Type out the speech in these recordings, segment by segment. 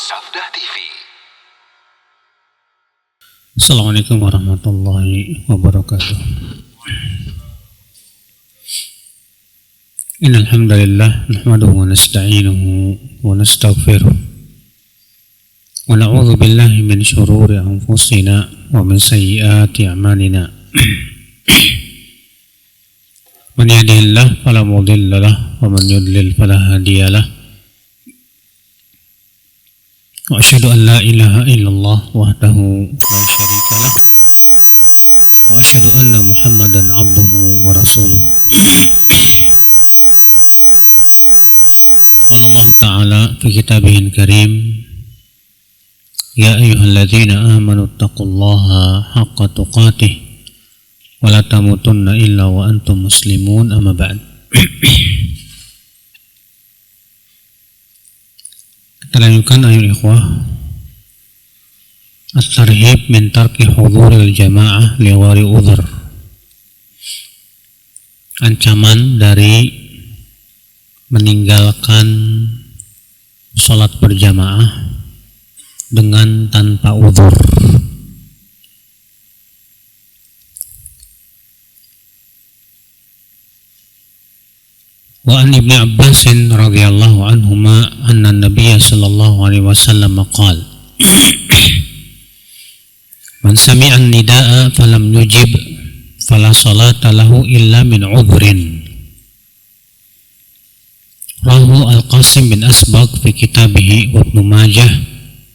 Sabda TV. Assalamualaikum warahmatullahi wabarakatuh. Innal hamdalillah nahmaduhu wa nasta'inuhu wa nastaghfiruh wa na'udzu billahi min shururi anfusina wa min sayyiati a'malina. Man yahdihillahu fala mudilla lahu wa man yudlil fala hadiya lahu. Wa asyhadu an la ilaha illallah wahdahu la syarika lah wa asyhadu anna Muhammadan abduhu wa rasuluh. Qala Allah Ta'ala fi kitabihil karim, ya ayyuhalladzina amanu taqullaha haqqa tuqatih wa la tamutunna illa wa antum muslimun, amma ba'd. Kita lanjutkan ayat ikhwah, at-tarhib min tarki hudhuril jamaah li ghari udhr. Ancaman dari meninggalkan sholat berjamaah dengan tanpa udhur. Wa an Ibnu Abbas radhiyallahu anhuma anna an-nabiy sallallahu alaihi wasallam qala man sami'a an-nidaa falam yujib fala salata lahu illa min udhrin. Rawahu Al-Qasim bin Asbaq fi kitabih wa Ibnu Majah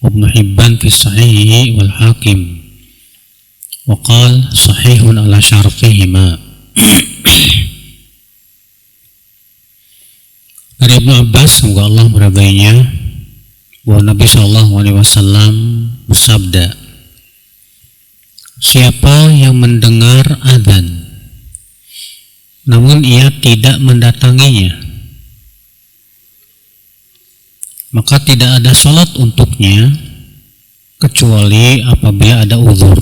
wa Ibnu Hibban fi sahihihi wal Hakim wa qala sahihun ala syartihima. Dari Ibnu Abbas, semoga Allah meridainya, bahwa Nabi SAW bersabda, siapa yang mendengar adzan namun ia tidak mendatanginya, maka tidak ada salat untuknya kecuali apabila ada uzur.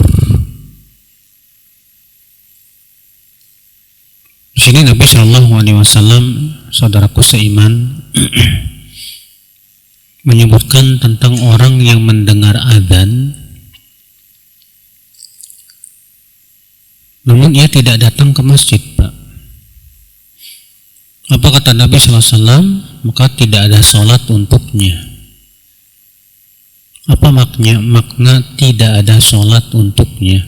Di sini Nabi SAW, saudaraku seiman, menyebutkan tentang orang yang mendengar adzan namun ia tidak datang ke masjid, Pak. Apa kata Nabi SAW? Maka tidak ada salat untuknya. Apa makna tidak ada salat untuknya?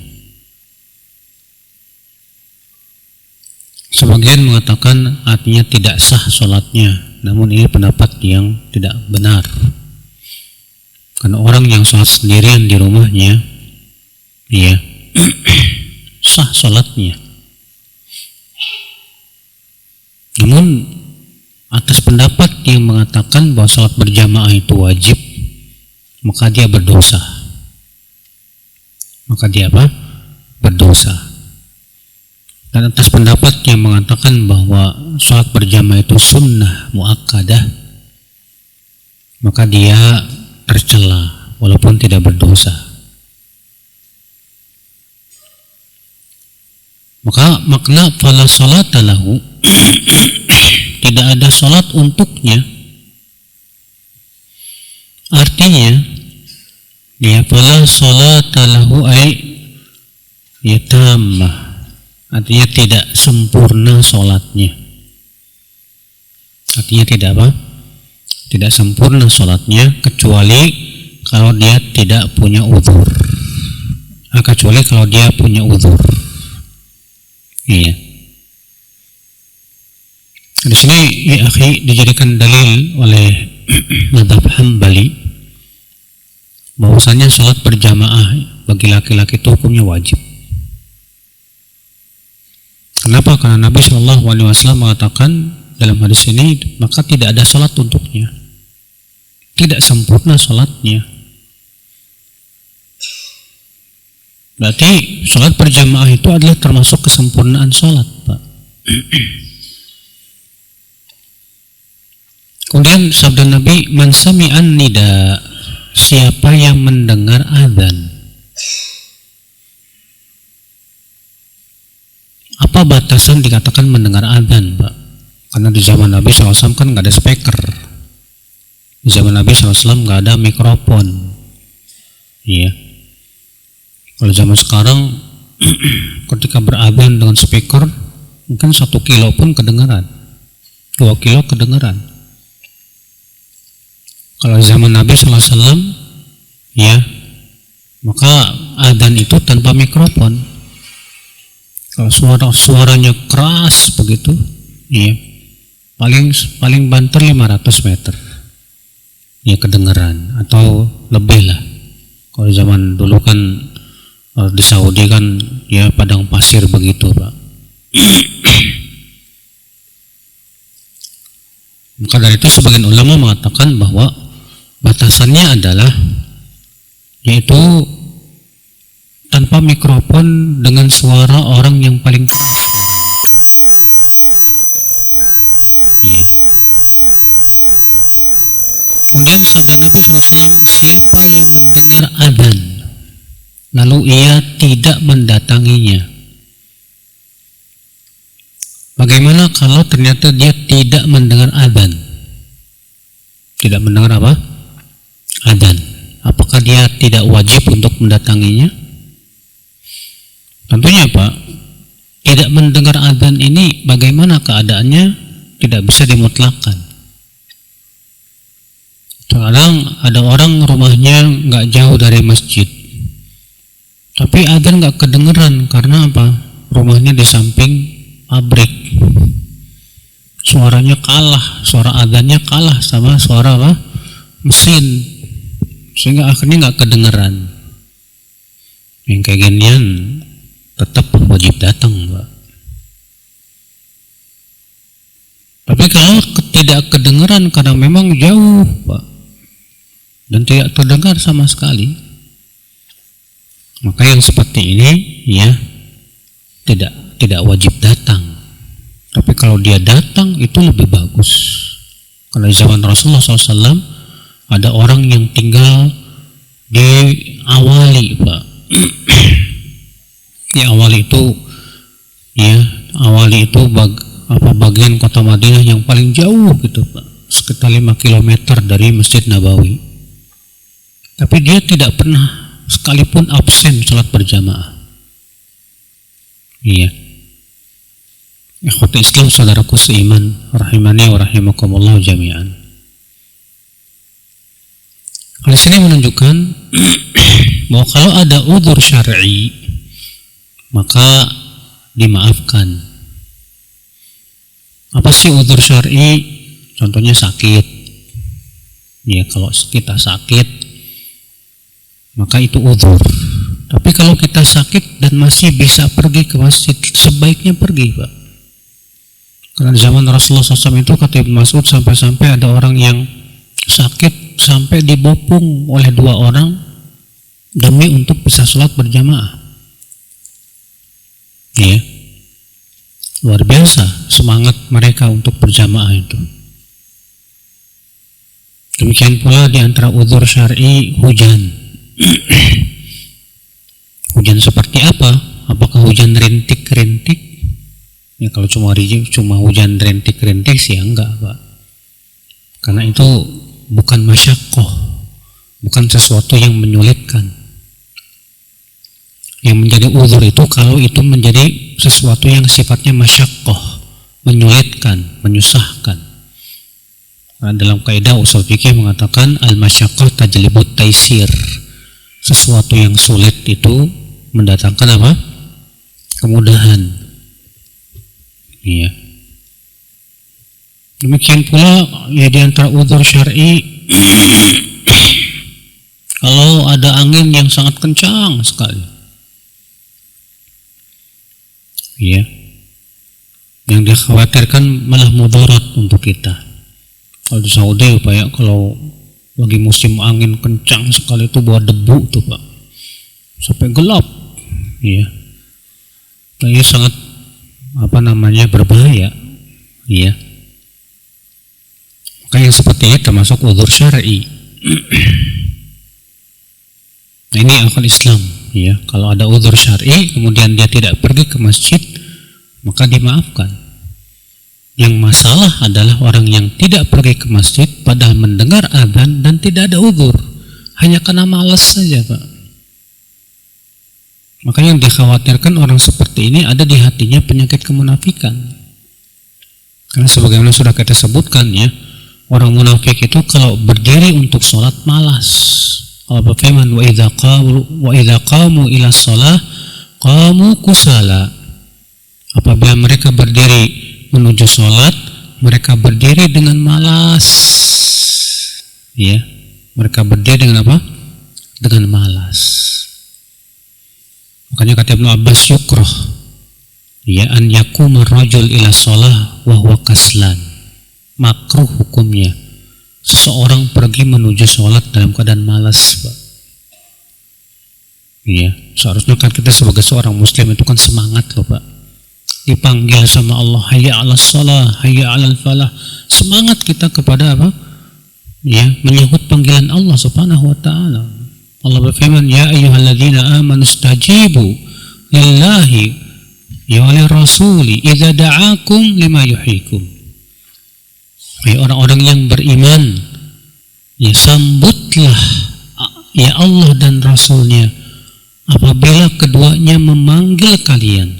Sebagian mengatakan artinya tidak sah sholatnya, namun ini pendapat yang tidak benar. Karena orang yang sholat sendirian di rumahnya, iya, sah sholatnya. Namun atas pendapat yang mengatakan bahwa sholat berjamaah itu wajib, maka dia berdosa. Maka dia apa? Berdosa. Dan atas pendapat yang mengatakan bahwa sholat berjamaah itu sunnah muakkadah, maka dia tercela walaupun tidak berdosa. Maka makna fala salata lahu, tidak ada sholat untuknya, artinya dia fala salata lahu ay yatamah, artinya tidak sempurna sholatnya. Artinya tidak apa? Tidak sempurna sholatnya kecuali kalau dia tidak punya uzur. Kecuali kalau dia punya uzur. Iya. Di sini ya akhi, dijadikan dalil oleh mazhab Hambali bahwasanya sholat berjamaah bagi laki-laki itu hukumnya wajib. Kenapa? Karena Nabi SAW mengatakan dalam hadis ini, maka tidak ada salat untuknya, tidak sempurna salatnya. Berarti salat berjamaah itu adalah termasuk kesempurnaan salat, Pak. Kemudian sabda Nabi, man sami'an nida, siapa yang mendengar adzan. Apa batasan dikatakan mendengar adzan, Pak? Karena di zaman Nabi SAW kan nggak ada speaker. Di zaman Nabi SAW nggak ada mikrofon. Iya. Kalau zaman sekarang ketika beradzan dengan speaker mungkin 1 kilo pun kedengaran, 2 kilo kedengaran. Kalau zaman Nabi SAW, ya, maka adzan itu tanpa mikrofon. Kalau suaranya keras begitu, iya, paling banter 500 meter, ya kedengaran atau lebih lah. Kalau zaman dulu kan di Saudi kan ya padang pasir begitu, Pak. Maka dari itu sebagian ulama mengatakan bahwa batasannya adalah yaitu tanpa mikrofon dengan suara orang yang paling keras. Iya. Kemudian sabda Nabi SAW, siapa yang mendengar adzan lalu ia tidak mendatanginya, bagaimana kalau ternyata dia tidak mendengar adzan? Tidak mendengar apa? Adzan. Apakah dia tidak wajib untuk mendatanginya? Tentunya Pak, tidak mendengar adzan ini bagaimana keadaannya tidak bisa dimutlakkan. Sekarang ada orang rumahnya nggak jauh dari masjid, tapi adzan nggak kedengeran karena apa? Rumahnya di samping pabrik, suaranya kalah, suara adzannya kalah sama suara apa? Mesin, sehingga akhirnya nggak kedengeran. Yang kayak ginian tetap wajib datang, Pak. Tapi kalau tidak kedengeran karena memang jauh, Pak, dan tidak terdengar sama sekali, maka yang seperti ini ya tidak wajib datang. Tapi kalau dia datang itu lebih bagus. Kalau di zaman Rasulullah SAW ada orang yang tinggal di Awali, Pak. Di Awali itu ya, Awali itu bagian kota Madinah yang paling jauh gitu, Pak. Sekitar 5 km dari Masjid Nabawi. Tapi dia tidak pernah sekalipun absen sholat berjamaah. Iya. Ikhwati Islam, saudaraku seiman, rahimani wa rahimakumullah jami'an. Hal ini menunjukkan bahwa kalau ada udzur syar'i maka dimaafkan. Apa sih udzur syar'i? Contohnya sakit. Ya, kalau kita sakit maka itu udzur. Tapi kalau kita sakit dan masih bisa pergi ke masjid, sebaiknya pergi, Pak. Karena di zaman Rasulullah SAW itu kata Ibnu Mas'ud sampai-sampai ada orang yang sakit sampai dibopong oleh 2 orang demi untuk bisa sholat berjamaah. Iya, luar biasa semangat mereka untuk berjamaah itu. Demikian pula di antara udzur syar'i hujan. Hujan seperti apa? Apakah hujan rintik-rintik? Ya kalau cuma hujan rintik-rintik sih enggak, Pak. Karena itu bukan masyaqqah, bukan sesuatu yang menyulitkan. Yang menjadi udzur itu kalau itu menjadi sesuatu yang sifatnya masyaqqah, menyulitkan, menyusahkan. Nah, dalam kaidah ushul fikih mengatakan al-masyaqqah tajlibut taisir. Sesuatu yang sulit itu mendatangkan apa? Kemudahan. Iya. Demikian pula ya di antara udzur syar'i kalau ada angin yang sangat kencang sekali. Iya. Yang dikhawatirkan malah mudarat untuk kita. Kalau di Saudi Pak ya, kalau lagi musim angin kencang sekali itu bawa debu tuh, Pak. Sampai gelap. Iya. Ini sangat berbahaya. Iya. Maka yang seperti ini termasuk udzur syar'i. Nah, ini akal Islam, ya. Kalau ada udzur syar'i kemudian dia tidak pergi ke masjid, maka dimaafkan. Yang masalah adalah orang yang tidak pergi ke masjid padahal mendengar adzan dan tidak ada uzur, hanya karena malas saja, Pak. Makanya yang dikhawatirkan orang seperti ini ada di hatinya penyakit kemunafikan. Karena sebagaimana sudah kita sebutkan ya, orang munafik itu kalau berdiri untuk sholat malas. Allah berfirman, wa idza qamu ila shalah qamu kusala. Apabila mereka berdiri menuju sholat, mereka berdiri dengan malas. Ya, mereka berdiri dengan apa? Dengan malas. Makanya kata Ibnu Abbas, yukrah ya an yakuma rajul ila shalah wa huwa kaslan. Makruh hukumnya seseorang pergi menuju sholat dalam keadaan malas, Pak. Ya, seharusnya kan kita sebagai seorang muslim itu kan semangat loh, Pak. Dipanggil sama Allah, hayya 'alas shalah, hayya 'alal falah. Semangat kita kepada apa? Ya, menyambut panggilan Allah Subhanahu wa taala. Allah berfirman, ya ayyuhalladzina amanu istajibu lillahi ya walir rasuli idza da'akum lima yuhyikum. Hai orang-orang yang beriman, ya sambutlah ya Allah dan Rasulnya apabila keduanya memanggil kalian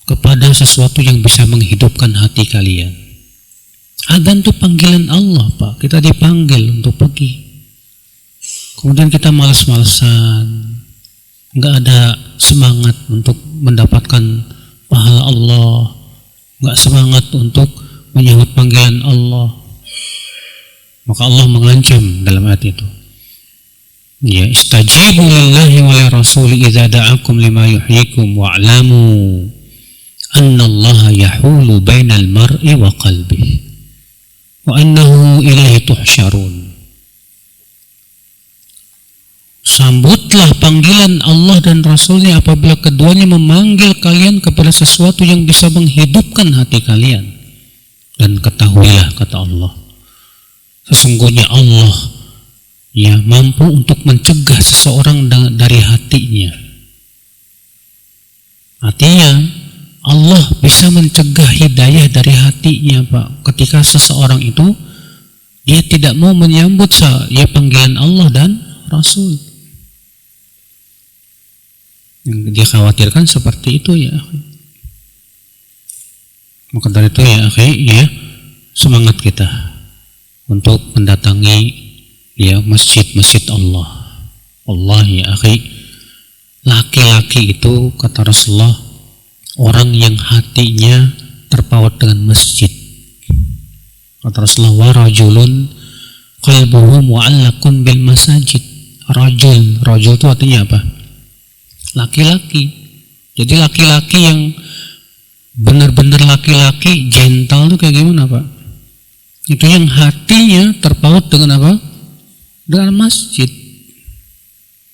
kepada sesuatu yang bisa menghidupkan hati kalian. Adzan itu panggilan Allah, Pak. Kita dipanggil untuk pergi. Kemudian kita malas-malasan, nggak ada semangat untuk mendapatkan pahala Allah, nggak semangat untuk menyambut panggilan Allah. Maka Allah mengancam dalam ayat itu. Ya, istajibu lillahi wa lirrasuli idza da'akum lima yuhyikum wa'lamu annallaha yahulu bainal mar'i wa qalbihi wa annahu ilaihi tuhsyarun. Sambutlah panggilan Allah dan Rasulnya apabila keduanya memanggil kalian kepada sesuatu yang bisa menghidupkan hati kalian. Dan ketahuilah, kata Allah, sesungguhnya Allah ya mampu untuk mencegah seseorang dari hatinya. Artinya Allah bisa mencegah hidayah dari hatinya, Pak. Ketika seseorang itu dia tidak mau menyambut ya panggilan Allah dan Rasul. Yang dia khawatirkan seperti itu ya. Maka dari itu ya, ya semangat kita untuk mendatangi ya masjid-masjid Allah. Allah ya akhi, laki-laki itu kata Rasulullah orang yang hatinya terpaut dengan masjid. Kata Rasulullah, wa rajulun qalbuhu mu'allaqun bil masajid. Rajul itu artinya apa? Laki-laki. Jadi laki-laki yang benar-benar laki-laki gentle itu kayak gimana, Pak? Itu yang hatinya terpaut dengan apa? Dengan masjid.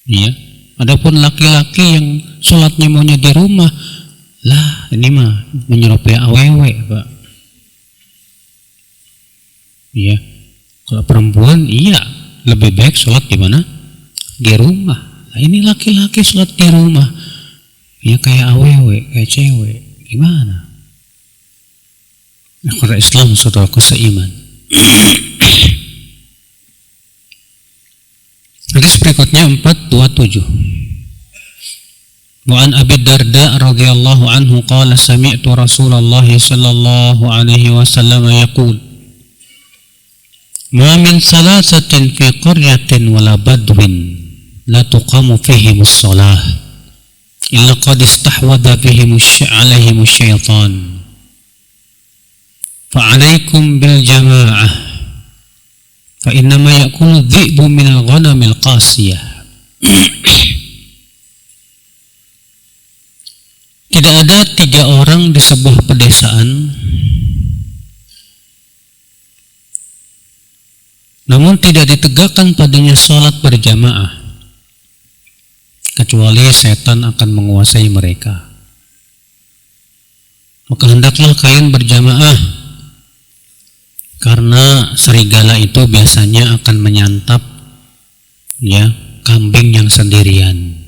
Iya. Adapun laki-laki yang sholatnya maunya di rumah, lah ini mah menyerupai awewe, Pak. Iya. Kalau perempuan iya lebih baik sholat di mana? Di rumah. Nah, ini laki-laki sholat di rumah, ya kayak awewe, kayak cewek, gimana? Nah, kalau Islam saudaraku seiman. Hadis berikutnya 427. Wa an Abi Darda radhiyallahu anhu qala sami'tu Rasulullah sallallahu alaihi wasallam yaqul ma min salasatin fi qaryatin wala badwin la tuqamu fihimus shalah illa qad istahwadha alaihim syaitan fa alaikum bil jamaah fa innama yakunu dhi'bu minal ghanamil qasiyah. Tidak ada 3 orang di sebuah pedesaan namun tidak ditegakkan padanya sholat berjamaah kecuali setan akan menguasai mereka. Maka hendaklah kalian berjamaah, karena serigala itu biasanya akan menyantap ya kambing yang sendirian.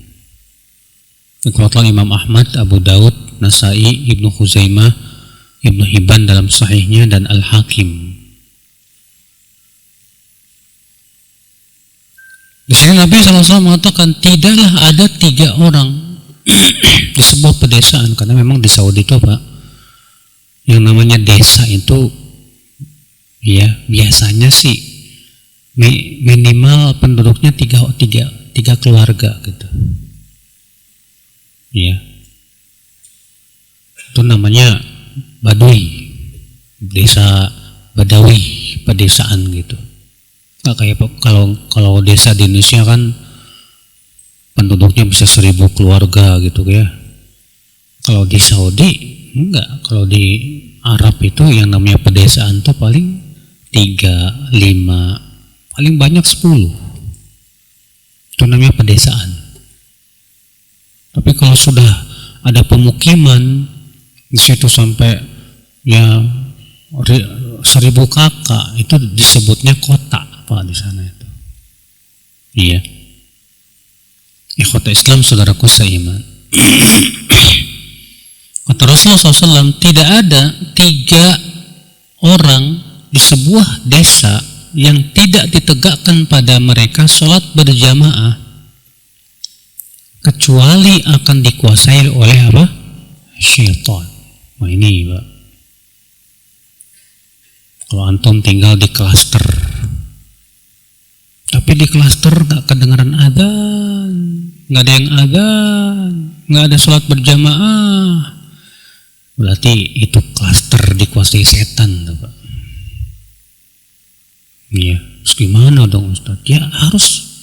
Dikeluarkan Imam Ahmad, Abu Daud, Nasai, Ibnu Khuzaimah, Ibnu Hibban dalam sahihnya dan Al-Hakim. Di sini Nabi SAW mengatakan tidaklah ada 3 orang di sebuah pedesaan, karena memang di Saudi itu Pak, yang namanya desa itu ya biasanya sih minimal penduduknya tiga keluarga gitu. Ya. Itu namanya Badui, desa Badawi, pedesaan gitu. Nggak kayak kalau desa di Indonesia kan penduduknya bisa 1000 keluarga gitu ya. Kalau di Saudi enggak, kalau di Arab itu yang namanya pedesaan tuh paling 3, 5, paling banyak 10. Itu namanya pedesaan. Tapi kalau sudah ada pemukiman di situ sampai ya 1000 kakak, itu disebutnya kota Pak di sana itu. Iya. Ikhwata Islam, saudaraku seiman. Kata Rasulullah SAW, tidak ada 3 orang di sebuah desa yang tidak ditegakkan pada mereka sholat berjamaah kecuali akan dikuasai oleh apa? Syaitan. Wah ini Pak. Kalau antum tinggal di klaster, tapi di klaster gak kedengaran adzan, gak ada yang adzan, gak ada sholat berjamaah, berarti itu klaster dikuasai setan tuh Pak. Iya, terus gimana dong Ustaz? Ya harus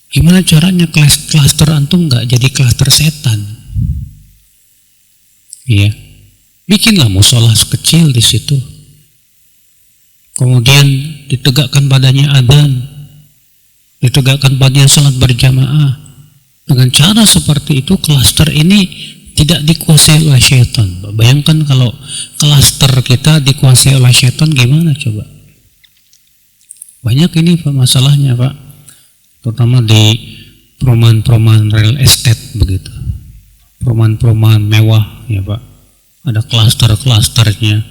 gimana caranya klaster antum gak jadi klaster setan? Iya, bikinlah musola kecil di situ, kemudian ditegakkan padanya adzan, ditegakkan padanya salat berjamaah. Dengan cara seperti itu klaster ini tidak dikuasai oleh syaitan. Bayangkan kalau klaster kita dikuasai oleh syaitan, gimana coba? Banyak ini Pak masalahnya Pak, terutama di perumahan-perumahan real estate begitu, perumahan-perumahan mewah ya Pak. Ada klaster-klasternya,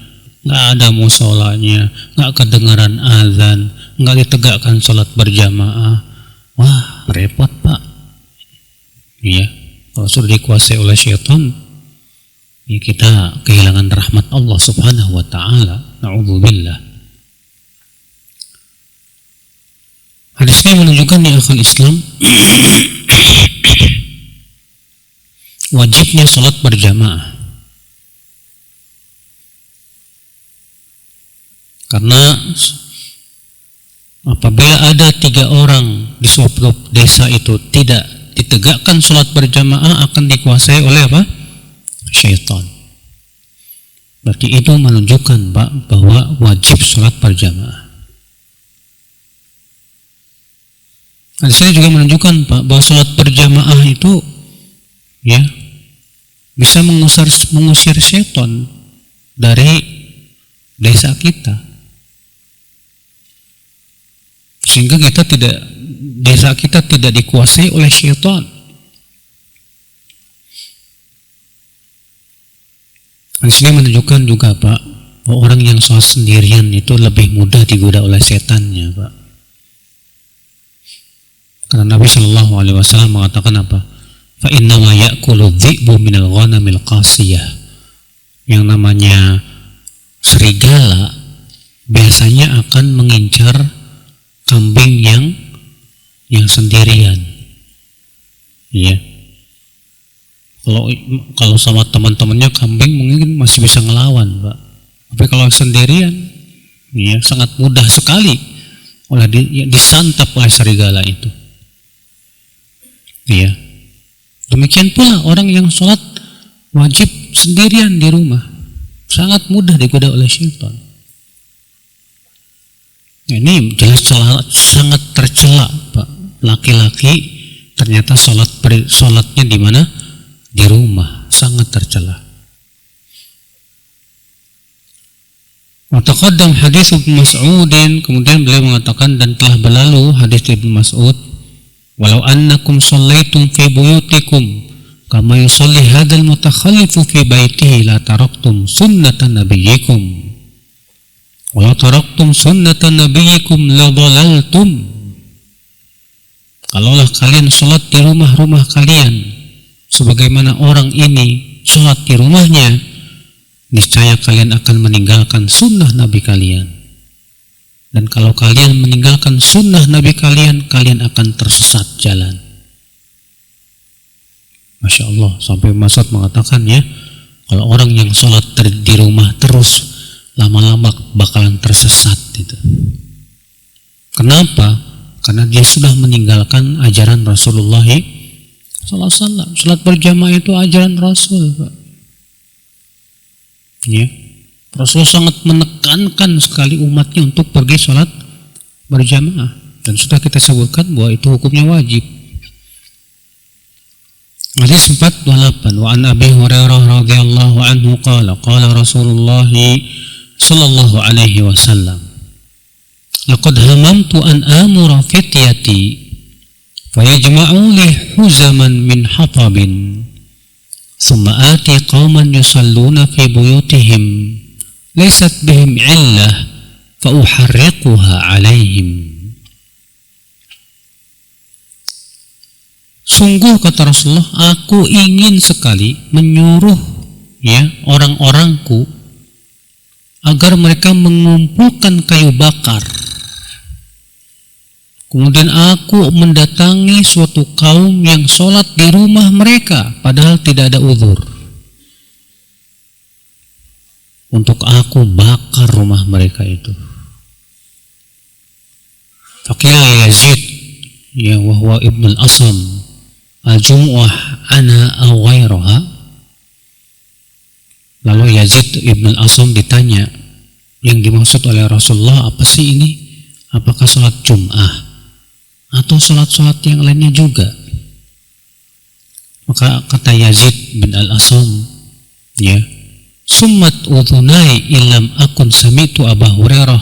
nggak ada musolanya, nggak kedengaran azan, nggak ditegakkan sholat berjamaah. Wah repot Pak. Iya, kalau sudah dikuasai oleh syaitan, ya kita kehilangan rahmat Allah Subhanahu wa Ta'ala. Na'udzubillah. Hadis ini menunjukkan di akhir Islam wajibnya sholat berjamaah. Karena apabila ada 3 orang di suatu desa itu tidak ditegakkan sholat berjamaah, akan dikuasai oleh apa? Syaitan. Berarti itu menunjukkan Pak bahwa wajib sholat berjamaah. Nah, di sini juga menunjukkan Pak bahwa sholat berjamaah itu ya bisa mengusir syaitan dari desa kita, sehingga desa kita tidak dikuasai oleh syaitan. Di sini menunjukkan juga Pak bahwa orang yang sholat sendirian itu lebih mudah digoda oleh setannya Pak. Karena Nabi Shallallahu Alaihi Wasallam mengatakan apa? Fa inna ma ya'kulu dhi'bu minal ghanamil qasiyah. Yang namanya serigala biasanya akan mengincar kambing yang sendirian. Iya. Kalau sama teman-temannya kambing mungkin masih bisa ngelawan, Pak. Tapi kalau sendirian, ya sangat mudah sekali disantap oleh serigala itu. Iya. Demikian pula orang yang sholat wajib sendirian di rumah, sangat mudah digoda oleh syaitan. Ini jelas sangat tercela, Pak. Laki-laki ternyata sholatnya di mana? Di rumah, sangat tercela. Wa taqaddam hadis Ibnu Mas'udin, kemudian beliau mengatakan dan telah berlalu hadis Ibnu Mas'ud, walau annakum shallaitum fi buyutikum kama yusalli hadzal mutakhallifu fi baitihi la taraktum sunnatan nabiyyikum wa la taraktum sunnatan nabiyyikum la dhalaltum. Kalaulah kalian sholat di rumah-rumah kalian sebagaimana orang ini sholat di rumahnya, niscaya kalian akan meninggalkan sunnah Nabi kalian. Dan kalau kalian meninggalkan sunnah Nabi kalian, kalian akan tersesat jalan. Masya Allah, sampai Mas'ud mengatakan ya, kalau orang yang sholat di rumah terus, lama-lama bakalan tersesat itu. Kenapa? Karena dia sudah meninggalkan ajaran Rasulullah SAW. Sholat berjamaah itu ajaran Rasul, Pak. Ya. Rasul sangat menekankan sekali umatnya untuk pergi sholat berjamaah. Dan sudah kita sebutkan bahwa itu hukumnya wajib. Hadis 428, wa an Abi Hurairah radhiyallahu anhu qala qala Rasulullah sallallahu alaihi wasallam, laqad hamamtu an amura fityati fayajma'u li huzaman min hatabin thumma ati qauman yusalluna fi buyutihim laysat bihim illah fa uharriquha alaihim. Sungguh kata Rasulullah, aku ingin sekali menyuruh ya orang-orangku agar mereka mengumpulkan kayu bakar. Kemudian aku mendatangi suatu kaum yang sholat di rumah mereka padahal tidak ada uzur. Untuk aku bakar rumah mereka itu. Faqila Yazid ya wahwa Ibn al-Asam al-Jumu'ah ana aw ghairaha. Lalu Yazid Ibn al-Asam ditanya, yang dimaksud oleh Rasulullah apa sih ini? Apakah sholat Jum'ah atau sholat-sholat yang lainnya juga? Maka kata Yazid bin al-Asam ya, summat udhunai illam akun samitu Abu Hurairah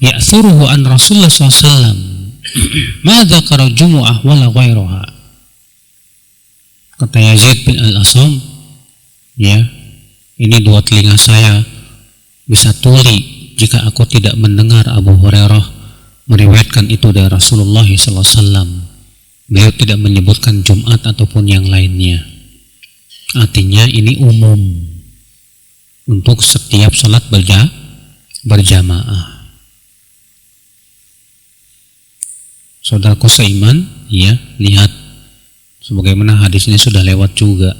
ya'thuruhu an Rasulullah SAW ma dzakara Jumu'ah wala ghairaha. Kata Yazid bin al-Asam ya, ini dua telinga saya bisa tuli jika aku tidak mendengar Abu Hurairah meriwayatkan itu dari Rasulullah SAW. Beliau tidak menyebutkan Jumat ataupun yang lainnya. Artinya ini umum untuk setiap sholat berjamaah. Saudaraku seiman, ya, lihat sebagaimana hadis ini sudah lewat juga.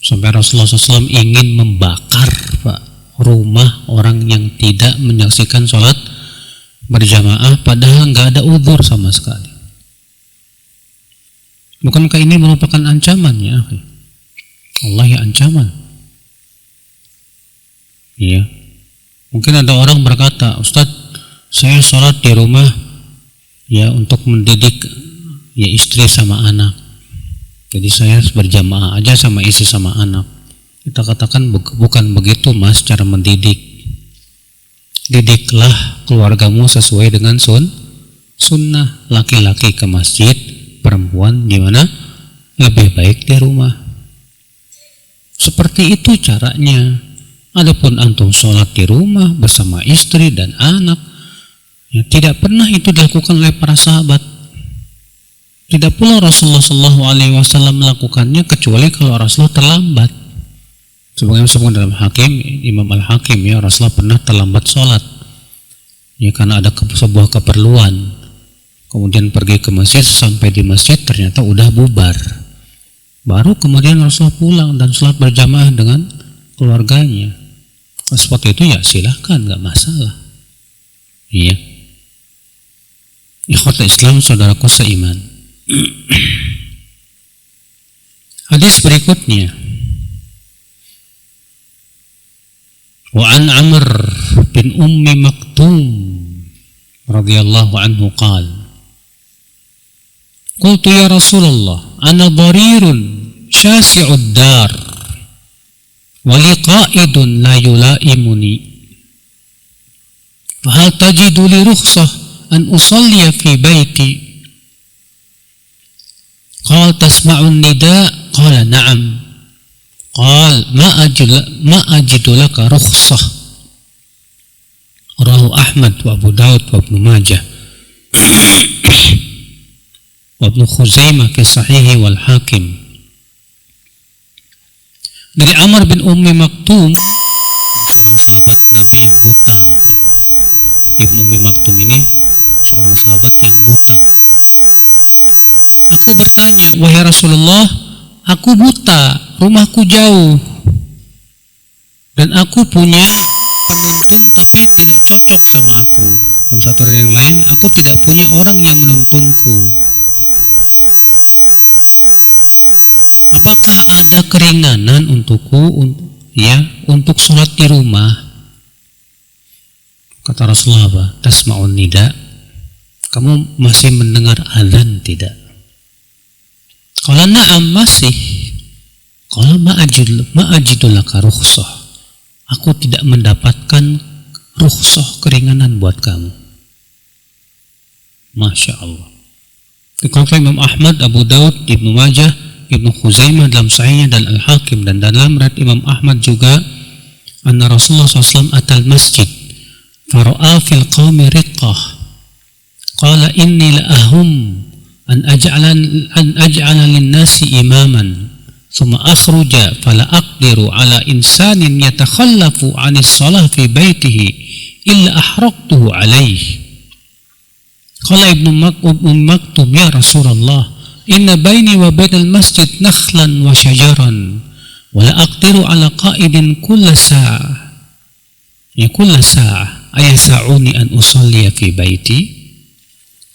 Sampai Rasulullah SAW ingin membakar, Pak, rumah orang yang tidak menyaksikan sholat berjamaah padahal nggak ada uzur sama sekali. Bukankah ini merupakan ancaman ya? Allah ya ancaman. Iya. Mungkin ada orang berkata, Ustadz, saya sholat di rumah ya untuk mendidik ya istri sama anak. Jadi saya berjamaah aja sama istri sama anak. Kita katakan bukan begitu mas cara mendidik. Didiklah keluargamu sesuai dengan sunnah. Laki-laki ke masjid, perempuan gimana? Lebih baik di rumah. Seperti itu caranya. Adapun antum sholat di rumah bersama istri dan anak, ya, tidak pernah itu dilakukan oleh para sahabat. Tidak pula Rasulullah SAW melakukannya kecuali kalau Rasulullah terlambat. Sebagaimana disebutkan dalam Hakim, Imam Al-Hakim ya, Rasulullah pernah terlambat sholat ya karena ada sebuah keperluan. Kemudian pergi ke masjid, sampai di masjid ternyata udah bubar. Baru kemudian Rasulullah pulang dan sholat berjamaah dengan keluarganya. Seperti itu ya silahkan, nggak masalah. Iya. Ikhwatul Islam, saudaraku seiman. Hadis berikutnya, wa an Amr bin Ummi Maktum radhiyallahu anhu qala, qultu ya Rasulullah, ana dharirun syasi'ud dar wa li qa'idun la yulaimuni, fa hal tajidu li rukhsah an usalliya fi baiti? Qala tasma'un nida? Qala na'am. Qal ma ajidu laka rukhsah. Rawahu Ahmad wa Abu Daud wa Ibnu Majah wa Ibnu Khuzaimah fi Sahihi wal Hakim. Dari Amr bin Ummi Maktum, seorang sahabat Nabi yang buta. Ibnu Ummi Maktum ini seorang sahabat yang buta. Aku bertanya, wahai Rasulullah, aku buta, rumahku jauh, dan aku punya penuntun tapi tidak cocok sama aku. Dalam satu yang lain, aku tidak punya orang yang menuntunku. Apakah ada keringanan untukku untuk sholat di rumah? Kata Rasulullah apa? Tasma'un nida, kamu masih mendengar azan tidak? Qala na'am, masih. Qala ma'ajidu laka rukhsah, aku tidak mendapatkan rukhsah, keringanan buat kamu. Masya Allah. Dikeluarkan Imam Ahmad, Abu Daud, Ibnu Majah, Ibnu Khuzaimah dalam Sahihnya dan Al-Hakim, dan dalam riwayat Imam Ahmad juga, anna Rasulullah SAW atal masjid fara'a fil qawmi riqqah qala inni la'ahum an aj'ala lin-nasi imaman thumma akhruja fala aqdiru ala insanin yatakhallafu 'anis shalah fi baitihi illa ahraqtuhu alayhi. Qala Ibnu Maktum, ya Rasulullah, inna baini wa bainal masjid nakhlan wa syajaran wa la aqdiru ala qa'idin kulla sa'a ayasa'uni an usalliya fi baiti.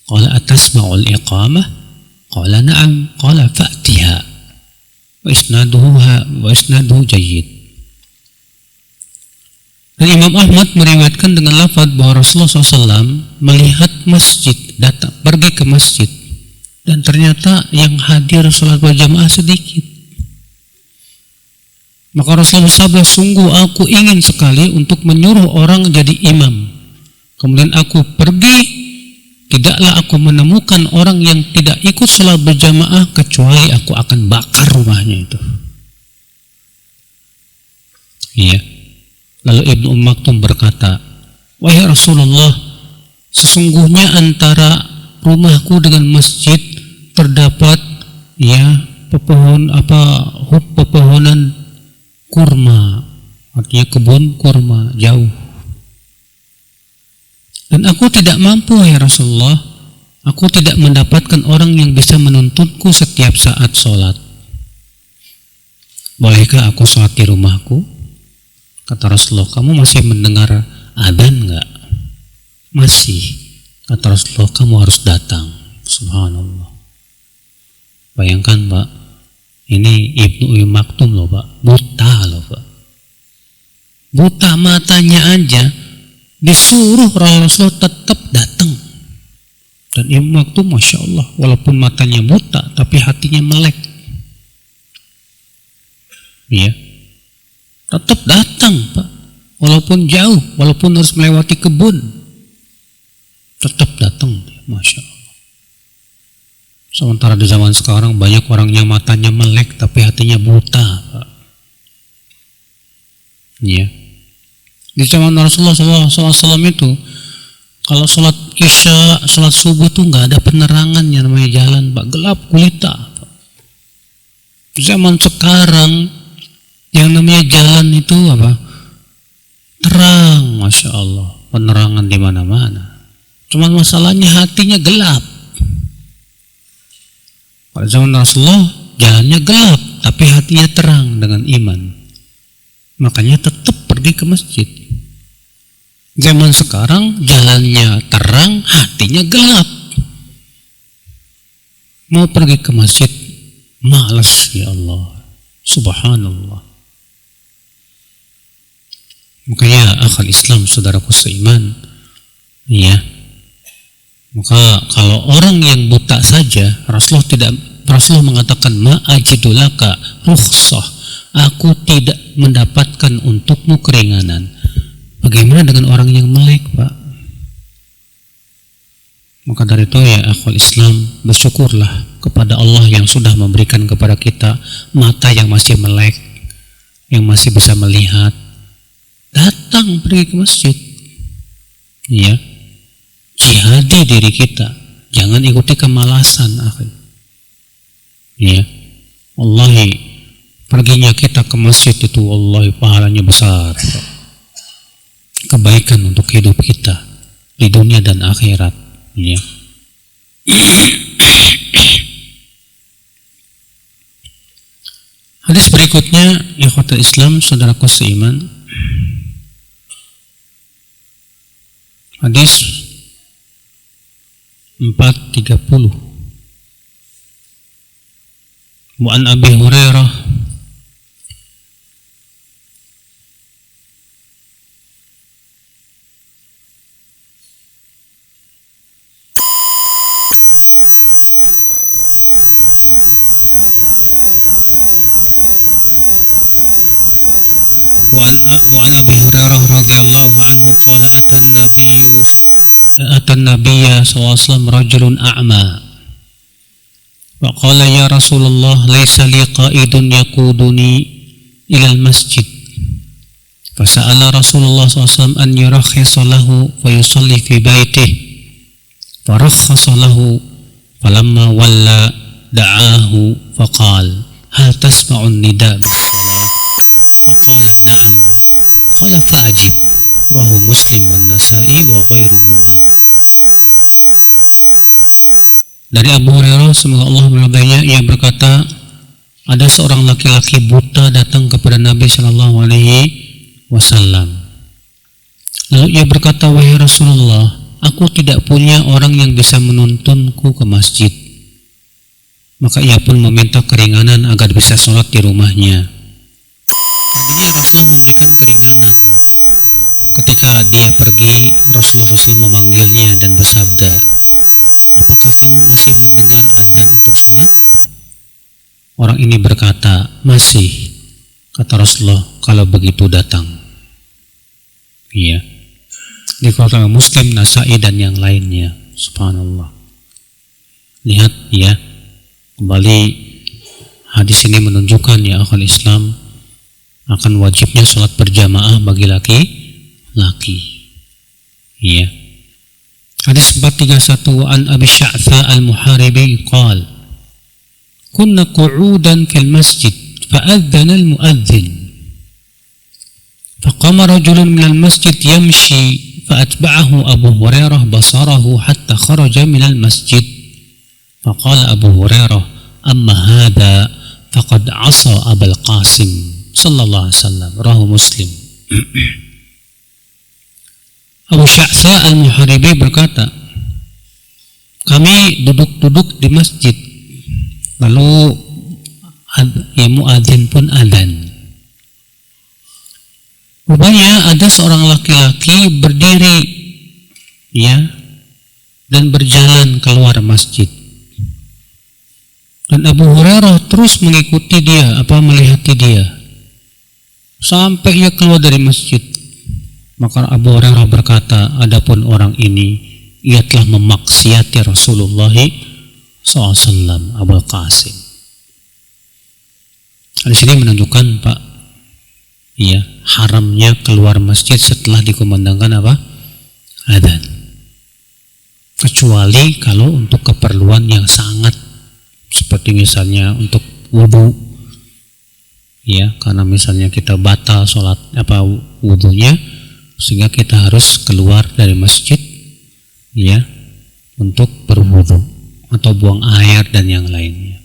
Qala atasma'ul iqamah? Qala na'am. Qala fa'tiha wa isnaduhu jayyid. Dan Imam Ahmad meriwayatkan dengan lafaz bahwa Rasulullah SAW melihat masjid, pergi ke masjid, dan ternyata yang hadir sholat berjamaah sedikit. Maka Rasulullah bersabda, sungguh aku ingin sekali untuk menyuruh orang jadi imam. Kemudian aku pergi, tidaklah aku menemukan orang yang tidak ikut sholat berjamaah kecuali aku akan bakar rumahnya itu. Iya. Lalu Ibnu Maktum berkata, wahai Rasulullah, sesungguhnya antara rumahku dengan masjid terdapat pepohonan kurma, artinya kebun kurma jauh. Dan aku tidak mampu, ya Rasulullah, aku tidak mendapatkan orang yang bisa menuntunku setiap saat sholat. Bolehkah aku sholat di rumahku? Kata Rasulullah, kamu masih mendengar adzan enggak? Masih. Kata Rasulullah, kamu harus datang. Subhanallah. Bayangkan Pak, ini Ibnu Ummi Maktum loh Pak, buta loh Pak, buta matanya aja, disuruh Rasulullah tetap datang. Dan Ibnu Maktum Masya Allah, walaupun matanya buta tapi hatinya melek, iya, tetap datang Pak, walaupun jauh, walaupun harus melewati kebun, tetap datang, Masya Allah. Sementara di zaman sekarang banyak orangnya matanya melek tapi hatinya buta, Pak. Ya. Di zaman Rasulullah SAW itu, kalau sholat isya, sholat subuh tuh nggak ada penerangan yang namanya jalan, Pak. Gelap gulita, Pak. Di zaman sekarang yang namanya jalan itu apa? Terang, Masya Allah. Penerangan di mana-mana. Cuman masalahnya hatinya gelap. Pada zaman Rasulullah jalannya gelap tapi hatinya terang dengan iman, makanya tetap pergi ke masjid. Zaman sekarang jalannya terang, hatinya gelap, mau pergi ke masjid malas, ya Allah, subhanallah. Makanya akhal Islam, saudaraku seiman, ya, maka kalau orang yang buta saja, Rasulullah mengatakan ma'ajidulaka rukhsah, aku tidak mendapatkan untukmu keringanan. Bagaimana dengan orang yang melek, Pak? Maka dari itu ya akhwal Islam, bersyukurlah kepada Allah yang sudah memberikan kepada kita mata yang masih melek, yang masih bisa melihat. Datang pergi ke masjid, ya, jihadi diri kita, jangan ikuti kemalasan, ya. Wallahi, perginya kita ke masjid itu wallahi pahalanya besar, kebaikan untuk hidup kita di dunia dan akhirat, ya. Hadis berikutnya, ikhwatul Islam, saudaraku seiman. Hadis 430. Wa an Abi Hurairah وعن أبي هريرة رضي الله عنه قال أتى النبي صلى الله عليه وسلم رجل أعمى فقال يا رسول الله ليس لي قائد يقودني إلى المسجد فسأل رسول الله صلى الله عليه وسلم أن يرخص له فيصلي في بيته فرخص له فلما ولى دعاه فقال هل تسمع النداء بالصلاة فقال نعم قال فأجب رواه مسلم والنسائي وغيرهما. Dari Abu Hurairah, semoga Allah meridainya, ia berkata, ada seorang laki-laki buta datang kepada Nabi Shallallahu Alaihi Wasallam. Lalu ia berkata, wahai Rasulullah, aku tidak punya orang yang bisa menuntunku ke masjid. Maka ia pun meminta keringanan agar bisa sholat di rumahnya. Tadinya Rasulullah memberikan keringanan. Ketika dia pergi, Rasulullah SAW memanggilnya dan bersabda, apakah kamu masih mendengar adzan untuk sholat? Orang ini berkata, masih. Kata Rasulullah, kalau begitu datang. Iya. Dikeluarkan Muslim, Nasai dan yang lainnya. Subhanallah. Lihat ya, kembali hadis ini menunjukkan ya akhwal Islam akan wajibnya sholat berjamaah bagi laki-laki. Iya. Hadis 431 an Abi Sya'tha al-Muharibi qala kunna qu'udan fil masjid fa'adzana al-mu'adzin فقام رجل من المسجد يمشي فأتبعه أبو هريرة بصره حتى خرج من المسجد فقال أبو هريرة أما هذا فقد عصى أبا القاسم صلى الله عليه وسلم رواه مسلم. Abu Sya'tha al-Muharibi berkata, kami duduk-duduk di masjid, lalu muadzin pun adzan. Rupanya ada seorang laki-laki berdiri, ya, dan berjalan keluar masjid. Dan Abu Hurairah terus mengikuti dia, melihati dia, sampai ia keluar dari masjid. Maka Abu Hurairah berkata, adapun orang ini, ia telah memaksiati Rasulullah SAW, Abul Qasim. Di sini menunjukkan, Pak, ya, haramnya keluar masjid setelah dikumandangkan adzan. Kecuali kalau untuk keperluan yang sangat, seperti misalnya untuk wudu, ya, karena misalnya kita batal sholat wudunya, sehingga kita harus keluar dari masjid, ya, untuk berwudu atau buang air dan yang lainnya.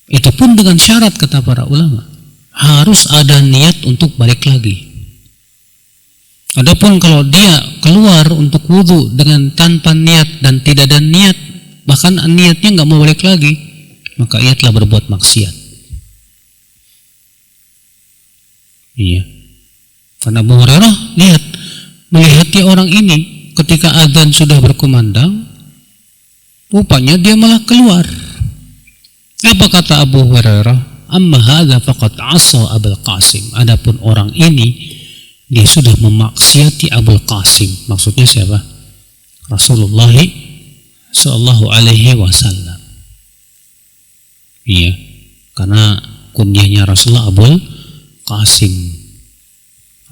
Itu pun dengan syarat, kata para ulama, harus ada niat untuk balik lagi. Adapun kalau dia keluar untuk wudu dengan tanpa niat dan tidak ada niat, bahkan niatnya nggak mau balik lagi, maka ia telah berbuat maksiat. Iya. Karena Abu Hurairah melihati orang ini ketika adzan sudah berkumandang, rupanya dia malah keluar. Apa kata Abu Hurairah? Amma hadza faqad asa Abul Qasim. Adapun orang ini, dia sudah memaksiati Abul Qasim. Maksudnya siapa? Rasulullah sallallahu alaihi wasallam. Iya, karena kunyahnya Rasulullah Abul Qasim.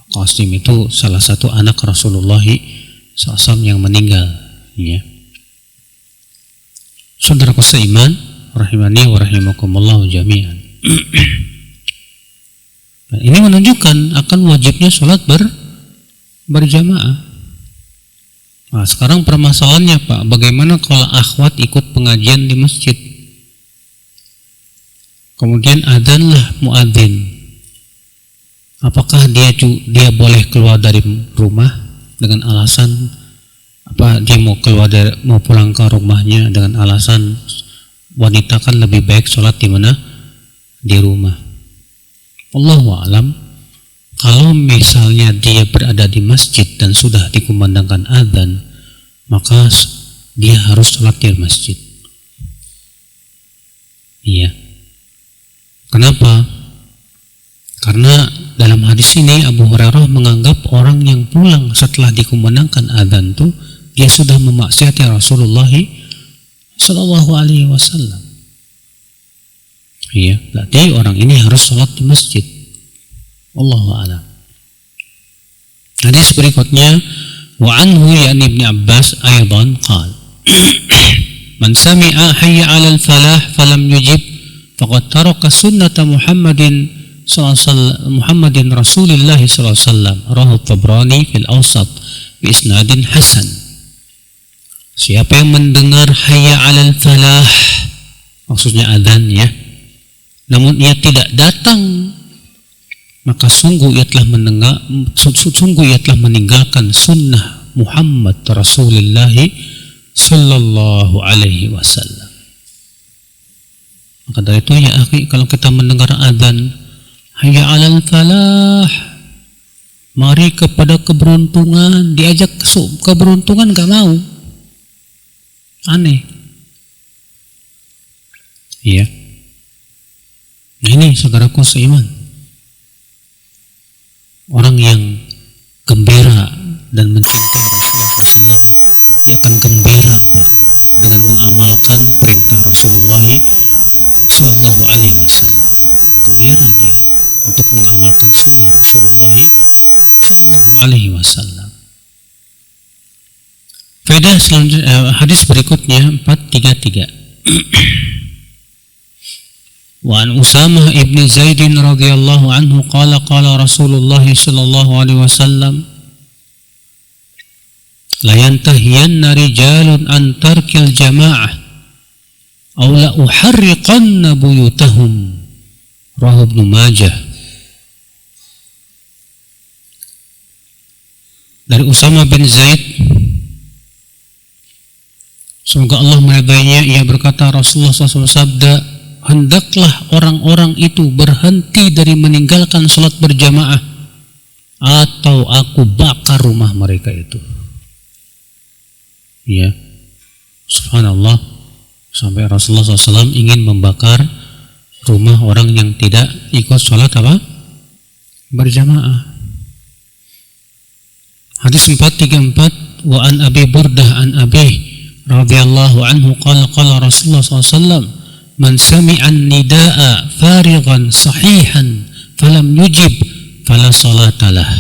Qasim itu salah satu anak Rasulullah SAW yang meninggal. Iya. Saudaraku seiman, rahimani wa rahimakumullah jami'an. Ini menunjukkan akan wajibnya sholat berjamaah. Nah, sekarang permasalahannya Pak, bagaimana kalau akhwat ikut pengajian di masjid? Kemudian adzanlah muadzin. Apakah dia boleh keluar dari rumah dengan alasan dia mau pulang ke rumahnya dengan alasan wanita kan lebih baik sholat di mana? Di rumah. Allahu a'lam. Kalau misalnya dia berada di masjid dan sudah dikumandangkan adzan, maka dia harus sholat di masjid. Iya. Kenapa? Karena dalam hadis ini Abu Hurairah menganggap orang yang pulang setelah dikumandangkan adzan itu dia sudah memaksiati Rasulullah Sallallahu Alaihi Wasallam. Iya, berarti orang ini harus sholat di masjid. Allahu a'lam. Hadis berikutnya, wa anhu yani Ibnu Abbas aidan qala man sami'a hayya 'alal falah falam yujib faqad taraka sunnata Muhammadin Rasulillah sallallahu alaihi wasallam. Rawahu Tabrani fil Awsat bi isnadin hasan. Siapa yang mendengar hayya 'alal falah, maksudnya adzan ya, namun ia tidak datang, maka sungguh ia telah meninggalkan sunnah Muhammad Rasulullah Sallallahu Alaihi Wasallam. Maka dari itu ya akhi, kalau kita mendengar adzan hayya 'alal falah, mari kepada keberuntungan, diajak keberuntungan gak mau, aneh. Iya. Nah ini saudaraku seiman, orang yang gembira dan mencintai Rasulullah SAW, dia akan gembira Pak dengan mengamalkan perintah Rasulullah Sallallahu Alaihi Wasallam. Gembira dia untuk mengamalkan sunnah Rasulullah Sallallahu Alaihi Wasallam. Faedah selanjutnya, hadis berikutnya 433. Wa an Usamah ibn Zaid radhiyallahu anhu qala qala Rasulullah sallallahu alaihi wasallam la yantahiyanna rijalun an tarkil jama'ah aw la uharriqanna buyutahum. Rawahu Ibnu Majah. Dari Usamah bin Zaid, semoga Allah meridainya, ia berkata Rasulullah SAW sabda, hendaklah orang-orang itu berhenti dari meninggalkan sholat berjamaah atau aku bakar rumah mereka itu. Ya, subhanallah, sampai Rasulullah SAW ingin membakar rumah orang yang tidak ikut sholat apa? Berjamaah. Hadis 434, wa an Abi Burdah an Abi radhiyallahu anhu qala qala Rasulullah SAW man sami'an nida'a farighan sahihan falam yujib fala salatalah.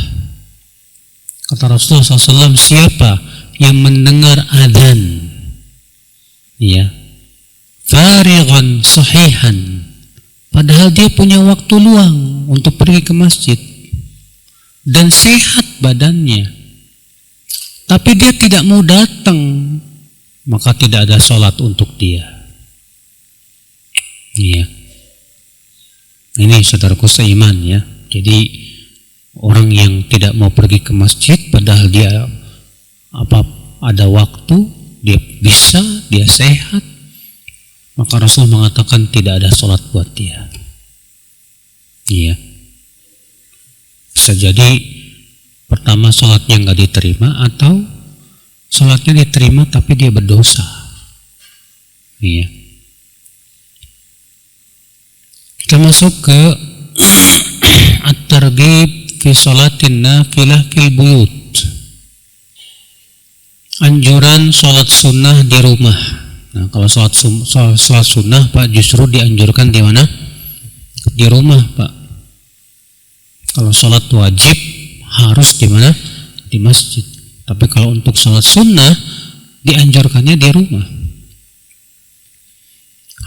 Kata Rasulullah SAW, siapa yang mendengar adzan ya farighan sahihan, padahal dia punya waktu luang untuk pergi ke masjid dan sehat badannya, tapi dia tidak mau datang, maka tidak ada sholat untuk dia. Iya. Ini saudaraku seiman ya. Jadi orang yang tidak mau pergi ke masjid padahal dia ada waktu, dia bisa, dia sehat, maka Rasul mengatakan tidak ada sholat buat dia. Iya. Bisa jadi pertama sholatnya nggak diterima, atau sholatnya diterima tapi dia berdosa. Iya. Kita masuk ke at-targhib fi sholatin nafilah fil buyut. Anjuran sholat sunnah di rumah. Nah, kalau sholat sunnah Pak justru dianjurkan di mana? Di rumah Pak. Kalau sholat wajib harus di mana? Di masjid. Tapi kalau untuk sholat sunnah dianjurkannya di rumah.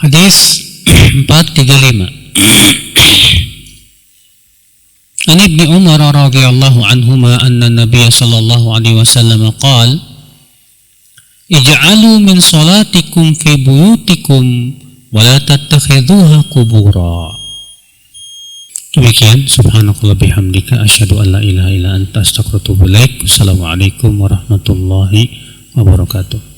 Hadis 435. An Ibnu Umar radhiyallahu anhuma anna Nabiy sallallahu alaihi wasallam qala ij'alu min salatikum fi buyutikum wa la tattakhidhuha qubura. Demikian, subhanakallah bihamdika asyhadu an la ilaha illa anta astaghfiruka wa atubu ilaik. Assalamualaikum warahmatullahi wabarakatuh.